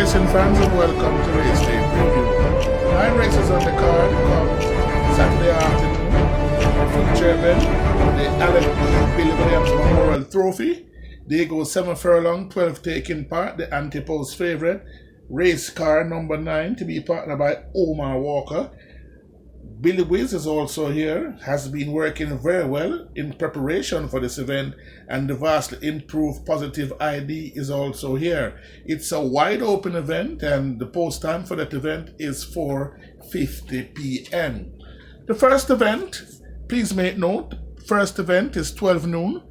racing fans and welcome to Race Day Preview. 9 races on the card come Saturday afternoon. Feature event, the Allen E. Billy Williams Memorial Trophy. They go 7 furlong, 12 taking part, the Antipode's favourite. Race car number 9 to be partnered by Omar Walker. Billy Wiz is also here, has been working very well in preparation for this event, and the vastly improved Positive ID is also here. It's a wide open event, and the post time for that event is 4:50 p.m. The first event, please make note, first event is 12 noon.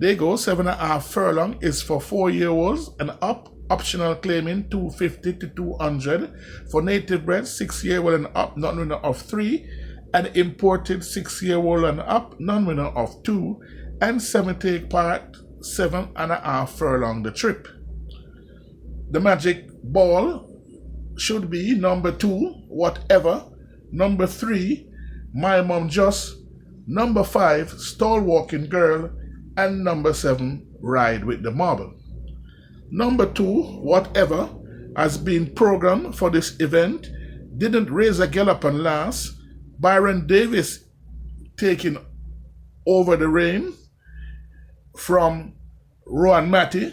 They go 7.5 furlong, is for 4-year-olds and up. Optional claiming 250 to 200 for native bred 6-year-old and up, non-winner of 3, and imported 6-year-old and up, non-winner of 2, and 7 take part 7.5 furlong the trip. The magic ball should be number 2, Whatever, number 3, My Mom Just, number 5, Stall Walking Girl, and number 7, Ride with the Mob. Number 2, Whatever, has been programmed for this event. Didn't raise a gallop on last. Byron Davis taking over the reign from Rowan Matty.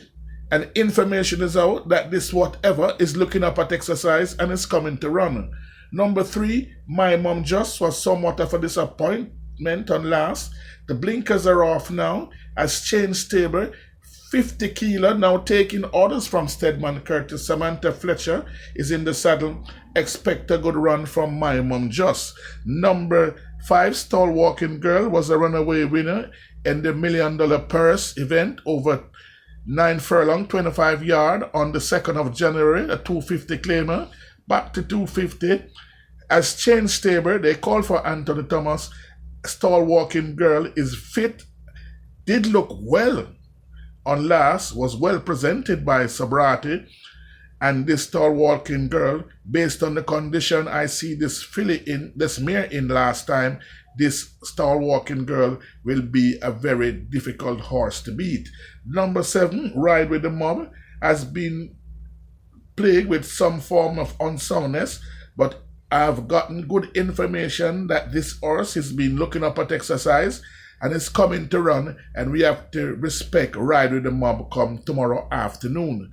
And information is out that this Whatever is looking up at exercise and is coming to run. Number 3, My Mom Just, was somewhat of a disappointment on last. The blinkers are off now as changed stable. 50 kilo now taking orders from Stedman Curtis. Samantha Fletcher is in the saddle. Expect a good run from My Mom Just. Number 5, Stall Walking Girl, was a runaway winner in the $1 million purse event over 9 furlong, 25 yard on the 2nd of January, a 250 claimer, back to 250. As changed stable, they call for Anthony Thomas. Stall Walking Girl is fit, did look well on last, was well presented by Sobrati, and this Stall Walking Girl, based on the condition I see this mare in last time, this Stall Walking Girl will be a very difficult horse to beat. Number 7, Ride with the Mob, has been plagued with some form of unsoundness, but I've gotten good information that this horse has been looking up at exercise and is coming to run, and we have to respect Ride with the Mob come tomorrow afternoon.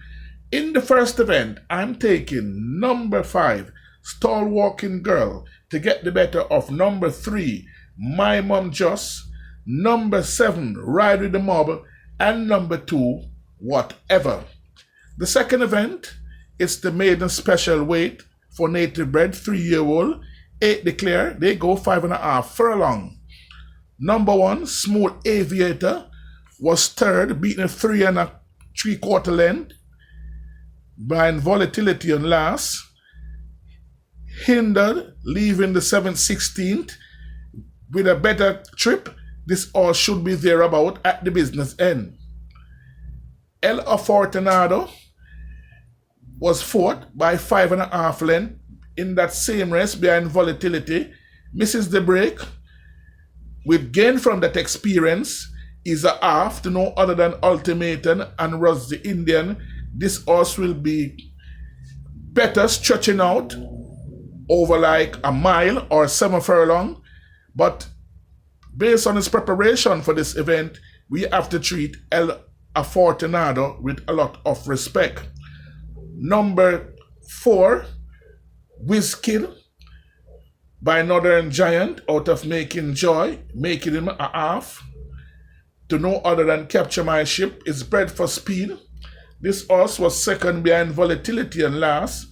In the first event, I'm taking number 5, Stall Walking Girl, to get the better of number 3, My Mom Just, number 7, Ride with the Mob, and number 2, Whatever. The second event is the maiden special weight for native bred 3-year-old, 8 declare, they go 5.5 furlong. Number 1, Smooth Aviator, was third, beating a 3 3/4 length by Volatility on last. Hindered, leaving the 7th, 16th. With a better trip, this all should be thereabout at the business end. El Afortunado was fourth by 5.5 length in that same race behind Volatility. Misses the break. With gain from that experience, is a half to no other than Ultimatum and Russ the Indian. This horse will be better stretching out over like a mile or 7 furlong. But based on his preparation for this event, we have to treat El Afortunado with a lot of respect. Number 4, Wizkid, by Northern Giant out of Making Joy, making him a half to no other than Capture My Ship, is bred for speed. This horse was second behind Volatility and last,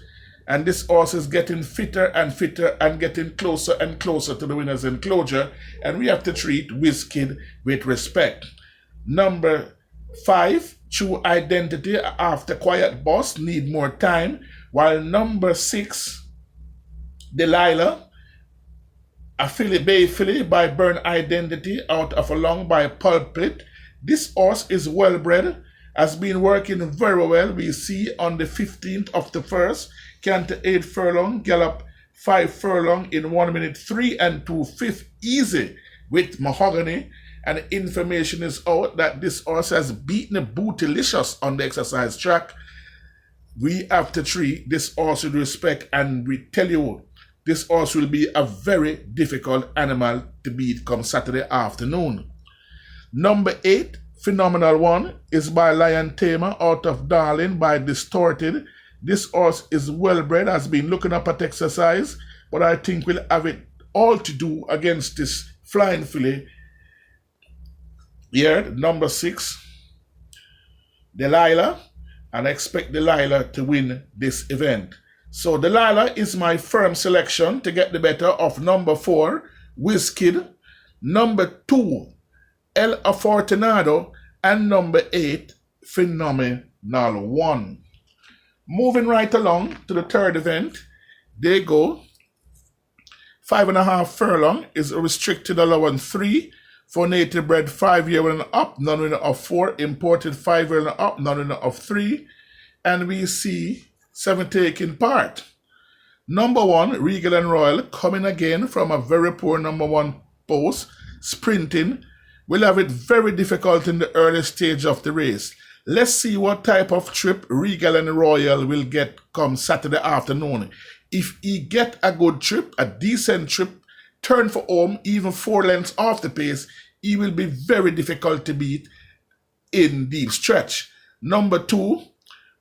and this horse is getting fitter and fitter and getting closer and closer to the winner's enclosure, and we have to treat Wizkid with respect. Number 5, True Identity, after Quiet Boss, need more time, while number 6, Delilah, a filly bay filly by Burn Identity out of a long by Pulpit. This horse is well bred, has been working very well. We see on the 15th of the 1st, canter 8 furlong, gallop 5 furlong in 1 minute 3 2/5 easy with Mahogany. And information is out that this horse has beaten a Bootylicious on the exercise track. we have to treat this horse with respect, and we tell you this horse will be a very difficult animal to beat come Saturday afternoon. Number 8, Phenomenal One, is by Lion Tamer out of Darling by Distorted. This horse is well bred, has been looking up at exercise, but I think we'll have it all to do against this flying filly here. Number 6, Delilah, and I expect Delilah to win this event. So Delilah is my firm selection to get the better of number 4, Wizkid, number 2, El Afortunado, and number 8, Phenomenal One. Moving right along to the third event, they go 5.5 furlong is a restricted allowance 3 for native bred 5-year and up, none winner of 4, imported 5-year and up, none winner of 3, and we see 7 taking part. Number 1, Regal and Royal, coming again from a very poor number 1 post, sprinting, will have it very difficult in the early stage of the race. Let's see what type of trip Regal and Royal will get come Saturday afternoon. If he get a good trip, a decent trip, turn for home, even 4 lengths off the pace, he will be very difficult to beat in deep stretch. Number 2,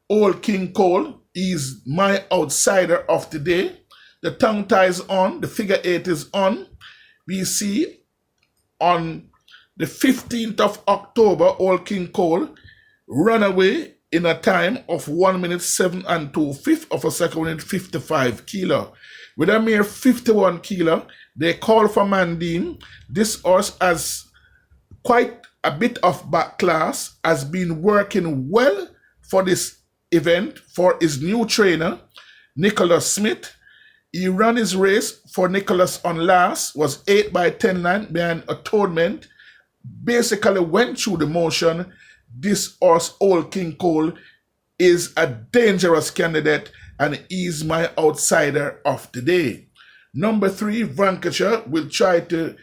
Old King Cole, is my outsider of the day. The tongue tie is on, the figure 8 is on. We see on the 15th of October, Old King Cole run away in a time of 1 minute 7 2/5 of a second in 55 kilo. With a mere 51 kilo, they call for Mandine. This horse has quite a bit of back class, has been working well for this event for his new trainer, Nicholas Smith. He ran his race for Nicholas on last, was 8 by 10 behind Atonement. Basically went through the motion. This horse, Old King Cole, is a dangerous candidate, and is my outsider of the day. Number 3, Vanquisher, will try to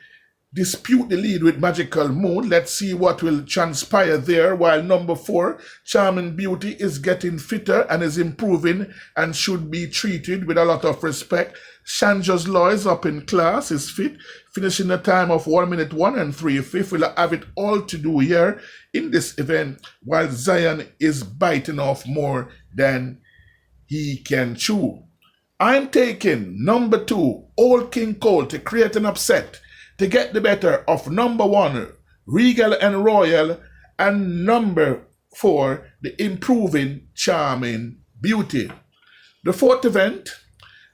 dispute the lead with Magical Moon. Let's see what will transpire there, while number 4, Charming Beauty, is getting fitter and is improving and should be treated with a lot of respect. Shanja's Law is up in class, is fit, finishing a time of 1 minute 1 3/5. Will have it all to do here in this event, while Zion is biting off more than he can chew. I'm taking number 2, Old King Cole, to create an upset, to get the better of number 1, Regal and Royal, and number 4, the improving Charming Beauty. The fourth event,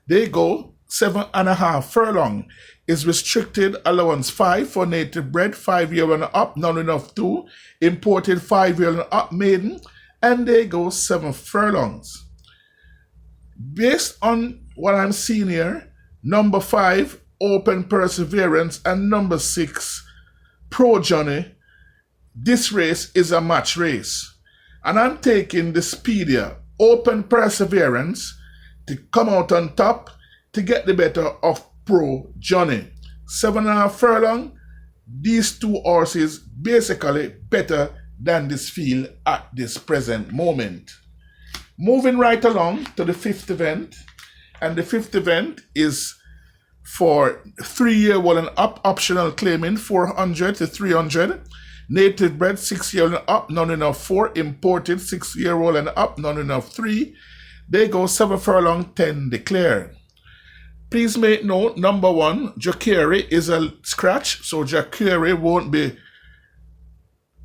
they go 7.5 furlong, is restricted allowance 5 for native bred 5-year and up, none enough 2, imported 5-year and up maiden, and they go 7 furlongs. Based on what I'm seeing here, number 5, Open Perseverance, and number 6, Pro Johnny, this race is a match race. And I'm taking the speedier Open Perseverance to come out on top to get the better of Pro Johnny. 7.5 furlong, these two horses basically better than this field at this present moment. Moving right along to the 5th event, and the 5th event is for 3-year-old and up, optional claiming 400 to 300, native bred 6-year-old and up, none enough 4, imported 6-year-old and up, none enough 3. They go 7 furlong, 10 declare. Please make note, number 1, Jacare is a scratch, so Jacare won't be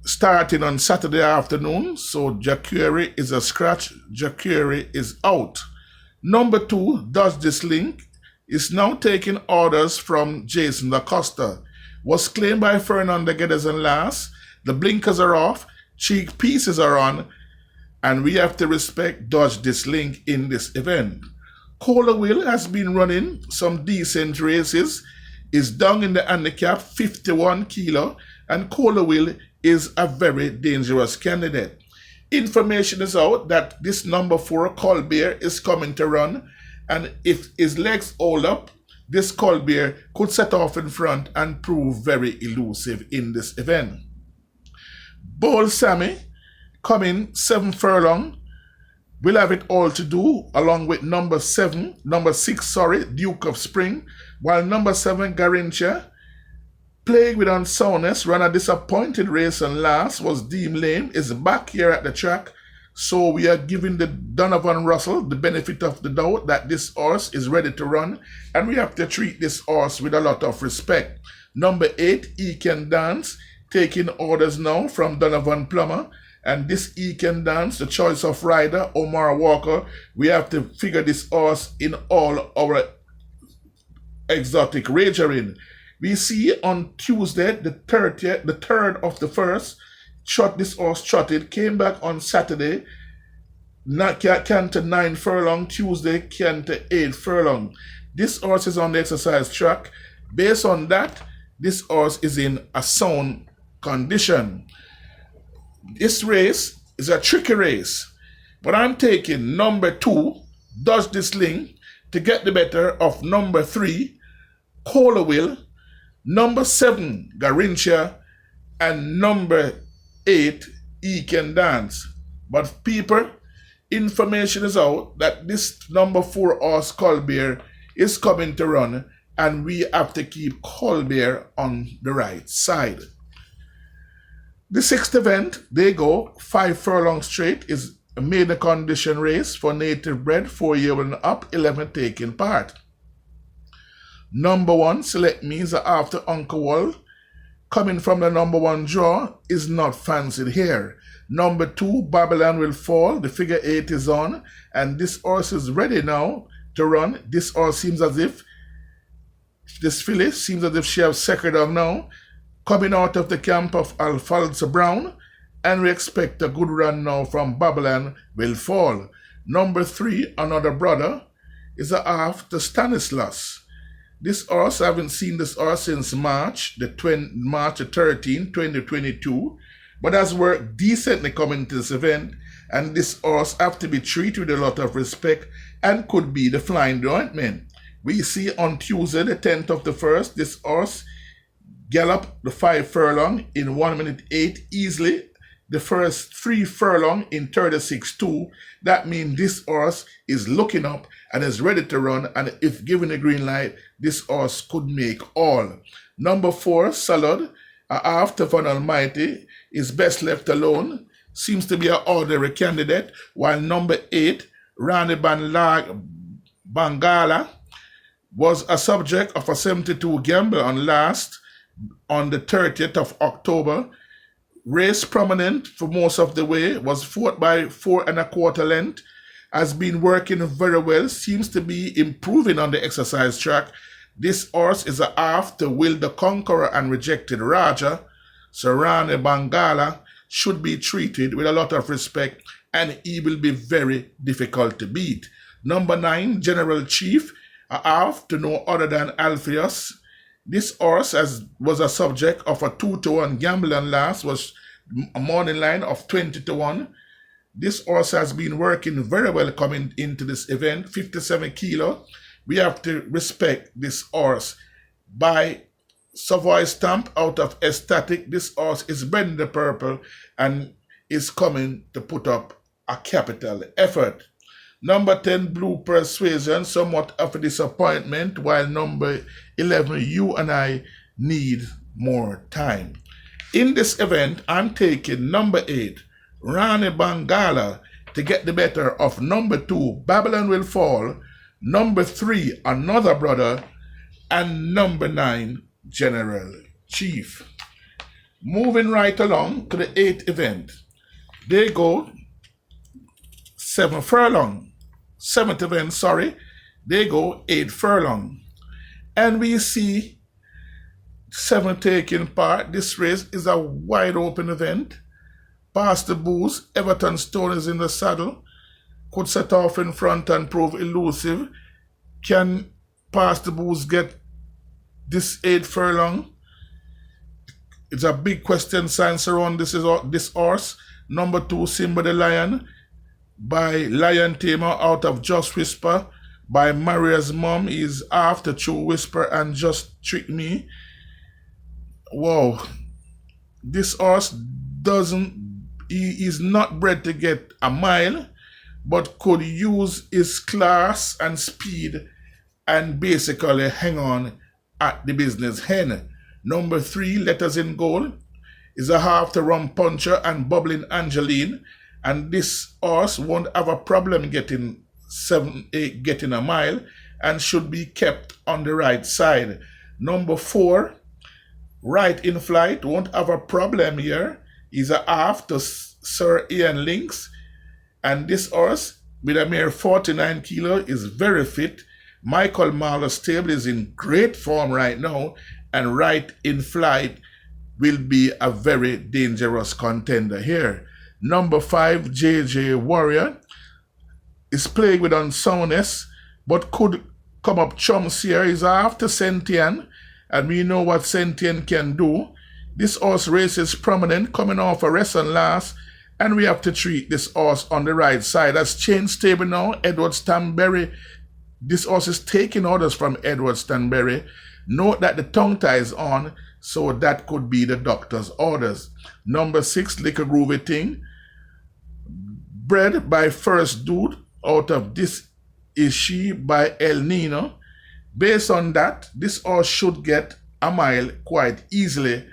starting on Saturday afternoon, so Jacare is a scratch, Jacare is out. Number 2, Does This Link, is now taking orders from Jason Acosta. Was claimed by Fernando Geddes and last. The blinkers are off, cheek pieces are on, and we have to respect Dodge This Link in this event. Cola Will has been running some decent races, is down in the handicap 51 kilo, and Cola Will is a very dangerous candidate. Information is out that this number 4, Colbert, is coming to run, and if his legs hold up, this Colbert could set off in front and prove very elusive in this event. Bold Sammy, coming 7 furlong, We'll have it all to do along with number 6, sorry, Duke of Spring, while number 7, Garincha, plagued with unsoundness, ran a disappointed race and last, was deemed lame, is back here at the track. So we are giving the Donovan Russell the benefit of the doubt that this horse is ready to run, and we have to treat this horse with a lot of respect. Number 8, He Can Dance, taking orders now from Donovan Plummer. And this He Can Dance, the choice of rider, Omar Walker. We have to figure this horse in all our exotic wagering. We see on Tuesday, the 3rd of the 1st, this horse trotted, came back on Saturday, canter 9 furlong, Tuesday, canter 8 furlong. This horse is on the exercise track. Based on that, this horse is in a sound condition. This race is a tricky race, but I'm taking number 2, Does This Link, to get the better of number 3, Will, number 7, Garincha, and number 8, He Can Dance. But people, information is out that this number 4 horse Colbert is coming to run, and we have to keep Colbert on the right side. The 6th event, they go 5 furlong straight, is a maiden condition race for native bred, 4-year and up, 11 taking part. Number 1, Select Me, is after Uncle Wall, coming from the number 1 draw, is not fancied here. Number 2, Babylon Will Fall, the figure 8 is on, and this horse is ready now to run. This horse seems as if, this filly seems as if she has second on now, coming out of the camp of Alfonso Brown, and we expect a good run now from Babylon Will Fall. Number 3, Another Brother, is after Stanislas. This horse, I haven't seen this horse since March the 13th, 2022, but has worked decently coming to this event, and this horse have to be treated with a lot of respect and could be the flying ointment. We see on Tuesday, the 10th of the 1st, this horse gallop the 5 furlong in 1 minute 8 easily. The first 3 furlong in 36.2. That means this horse is looking up and is ready to run, and if given a green light, this horse could make all. Number 4, Salad, after Von Almighty, is best left alone. Seems to be an ordinary candidate, while number 8, Rani Bangala, was a subject of a 72 gamble on the 30th of October. Race prominent for most of the way, was fought by 4 1/4 length, has been working very well, seems to be improving on the exercise track. This horse is after Will the Conqueror and Rejected Raja, so Rani Bangala should be treated with a lot of respect, and he will be very difficult to beat. Number 9, General Chief, after no other than Alpheus. This horse was a subject of a 2-1 gamble, and last was a morning line of 20-1. This horse has been working very well coming into this event, 57 kilo. We have to respect this horse. By Savoy Stamp out of Ecstatic, this horse is bending the purple and is coming to put up a capital effort. Number 10, Blue Persuasion, somewhat of a disappointment, while number 11, You and I Need More Time. In this event, I'm taking number 8, Rani Bangala, to get the better of number 2, Babylon Will Fall, number 3, Another Brother, and number 9, General Chief. Moving right along to the 8th event. They go 7 furlong. 7th event, they go 8 furlong. And we see 7 taking part. This race is a wide open event. Past the booze, Everton Stone is in the saddle. Could set off in front and prove elusive. Can Past the booze get this 8 furlong? It's a big question sign around this horse. Number 2, Simba the Lion, by Lion Tamer out of Just Whisper, by Maria's Mom, is after True Whisper and Just Trick Me. Wow, this horse he is not bred to get a mile, but could use his class and speed and basically hang on at the business end. Number 3, Letters in Gold, is a half to rum puncher and bubbling Angeline, and this horse won't have a problem getting 7-8 getting a mile and should be kept on the right side. Number 4, Right in Flight, won't have a problem here. He's a half to Sir Ian Links, and this horse with a mere 49 kilo is very fit. Michael Marler's stable is in great form right now, and Right in Flight will be a very dangerous contender here. Number 5, JJ Warrior, is playing with unsoundness, but could come up chumps here. He's after Sentien, and we know what Sentien can do. This horse races prominent, coming off a rest and last, and we have to treat this horse on the right side. That's Chain Stable now, Edward Stanberry. This horse is taking orders from Edward Stanberry. Note that the tongue tie is on, so that could be the doctor's orders. Number 6, Liquor Groovy Thing, bred by First Dude out of This Is She by El Nino. Based on that, this horse should get a mile quite easily,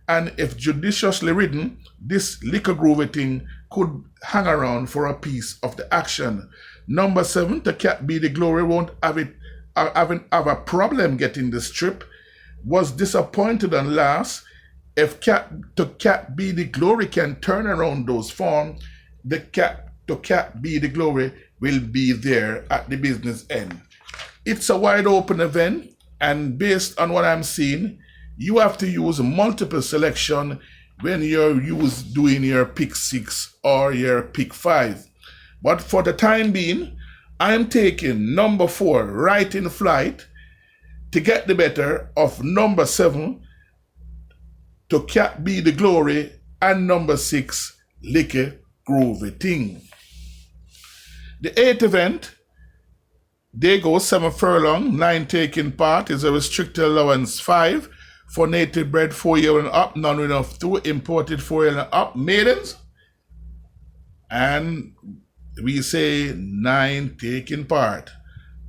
and if judiciously ridden, this Liquor Groovy Thing could hang around for a piece of the action. Number 7, To Cat Be the Glory, won't have a problem getting the strip. Was disappointed on last. If To Cat Be the Glory can turn around those forms, To Cat Be the Glory will be there at the business end. It's a wide open event, and based on what I'm seeing, you have to use multiple selection when you're doing your pick 6 or your pick 5. But for the time being, I'm taking number 4, Right in Flight, to get the better of number 7, To Cat Be the Glory, and number 6, Liquor Groovy Thing. The 8th event, they go 7 furlong, 9 taking part, is a restricted allowance 5 for native bred 4-year and up, non-winner of 2, imported 4-year and up, maidens, and we say 9 taking part.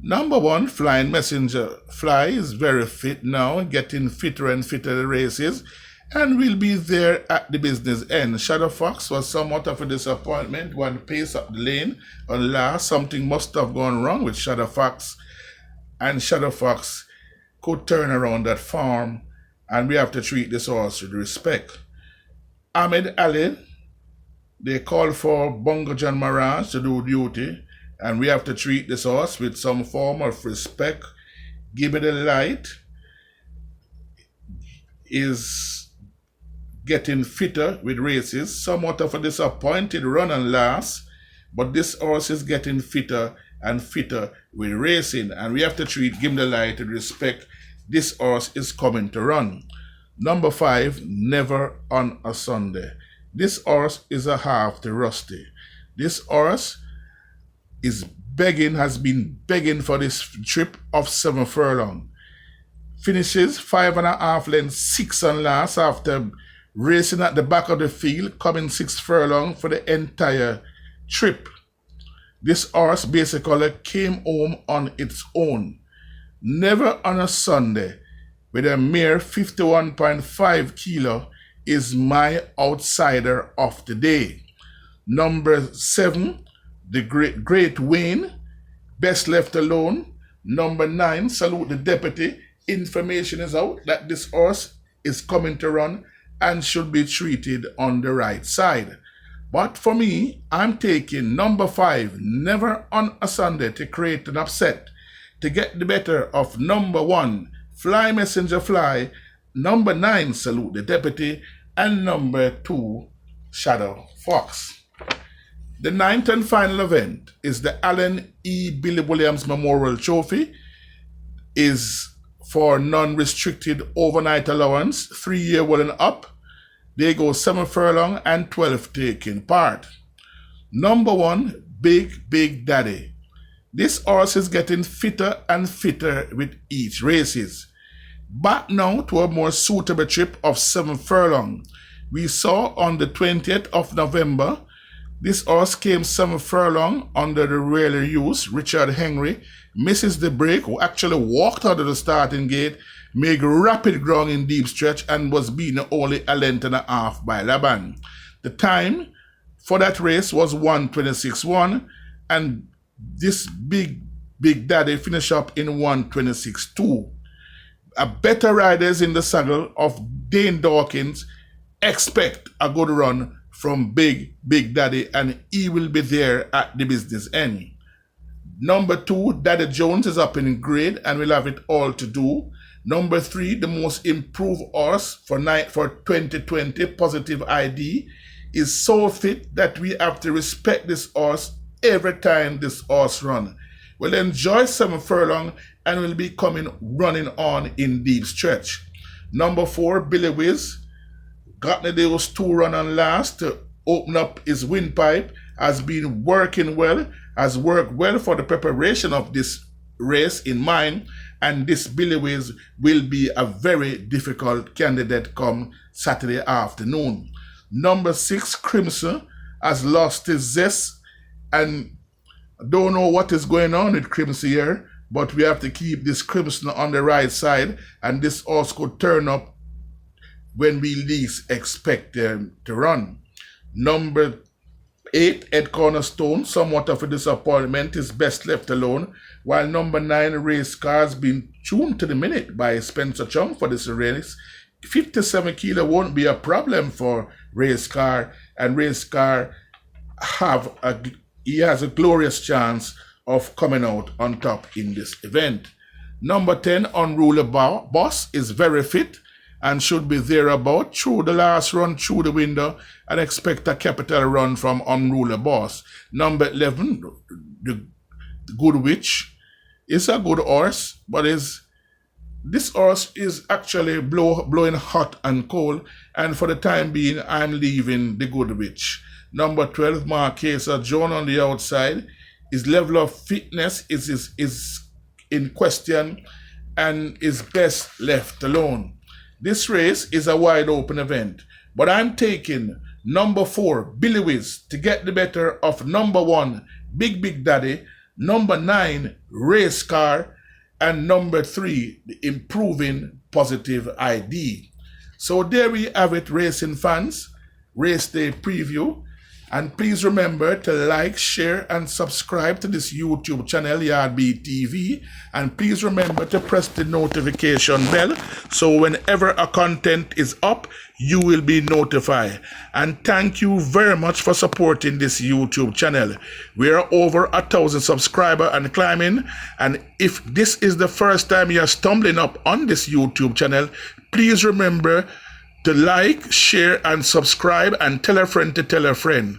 Number 1, Flying Messenger Fly, is very fit now, getting fitter and fitter the races, and will be there at the business end. Shadow Fox was somewhat of a disappointment, one pace up the lane. On last, something must have gone wrong with Shadow Fox, and Shadow Fox could turn around that farm, and we have to treat this horse with respect. Ahmed Ali, they call for Bongo John Mirage to do duty, and we have to treat this horse with some form of respect. Give it a light is getting fitter with races, somewhat of a disappointed run and last, but this horse is getting fitter and fitter with racing, and we have to treat Give the Light with respect. This horse is coming to run. Number 5, Never on a Sunday. This horse is a half to Rusty. This horse has been begging for this trip of 7 furlong. Finishes 5.5 lengths, 6 on last after racing at the back of the field, coming 6 furlong for the entire trip. This horse basically came home on its own. Never on a Sunday, with a mere 51.5 kilo, is my outsider of the day. Number 7, The Great Wayne, best left alone. Number 9, Salute the Deputy. Information is out that this horse is coming to run and should be treated on the right side. But for me, I'm taking number 5, Never on a Sunday, to create an upset, to get the better of number 1, Fly Messenger Fly, number 9, Salute the Deputy, and number 2, Shadow Fox. The 9th and final event is the Allen E. Billy Williams Memorial Trophy, is for non-restricted overnight allowance, 3-year old and up. They go 7 furlong and 12 taking part. Number 1, Big Daddy. This horse is getting fitter and fitter with each races. Back now to a more suitable trip of 7 furlong. We saw on the 20th of November This horse came 7 furlong under the railer use. Richard Henry misses the break, who actually walked out of the starting gate, made rapid ground in deep stretch, and was beaten only a length and a half by Laban. The time for that race was 1:26.1, and this Big Daddy finished up in 1:26.2. A better riders in the saddle of Dane Dawkins expect a good run from Big Daddy, and he will be there at the business end. Number 2, Daddy Jones is up in grade and will have it all to do. Number 3, the most improved horse for 2020, Positive ID, is so fit that we have to respect this horse every time this horse run. We'll enjoy 7 furlong and will be running on in deep stretch. Number 4, Billy Wiz, got those 2 run on last to open up his windpipe, has been working well, has worked well for the preparation of this race in mind, and this Billy Wiz will be a very difficult candidate come Saturday afternoon. Number 6, Crimson, has lost his zest, and don't know what is going on with Crimson here, but we have to keep this Crimson on the right side, and this horse could turn up when we least expect them to run. Number 8, Ed Cornerstone, somewhat of a disappointment, is best left alone, while number 9, Race Car, has been tuned to the minute by Spencer Chung for this race. 57 kilo won't be a problem for Race Car, and Race Car has a glorious chance of coming out on top in this event. Number 10, Unruly Boss, is very fit and should be thereabout through the last run through the window, and expect a capital run from Unruly Boss. Number 11, the Good Witch, is a good horse, but this horse is actually blowing hot and cold, and for the time being, I'm leaving the Good Witch. Number 12, Marquesa Joan on the outside. His level of fitness is in question and is best left alone. This race is a wide open event, but I'm taking number 4, Billy Wiz, to get the better of number 1, Big Daddy, number 9, Race Car, and number 3, the improving Positive ID. So there we have it, racing fans, race day preview. And please remember to like, share, and subscribe to this YouTube channel, Beat TV. And please remember to press the notification bell, so whenever a content is up, you will be notified. And thank you very much for supporting this YouTube channel. We are over 1,000 subscribers and climbing. And if this is the first time you are stumbling up on this YouTube channel, please remember to like, share, and subscribe, and tell a friend to tell a friend.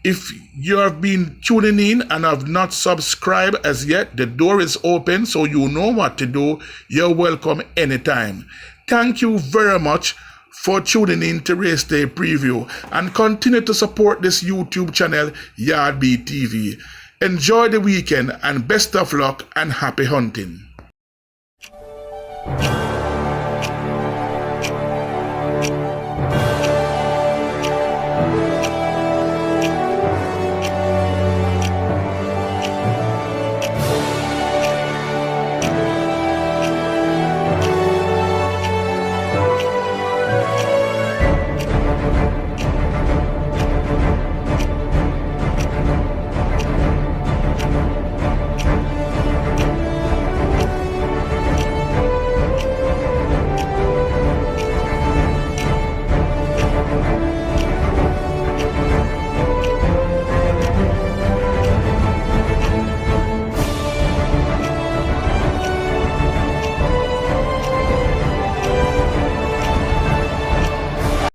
If you have been tuning in and have not subscribed as yet, the door is open, so you know what to do. You're welcome anytime. Thank you very much for tuning in to Race Day Preview, and continue to support this YouTube channel, Beat TV. Enjoy the weekend, and best of luck and happy hunting.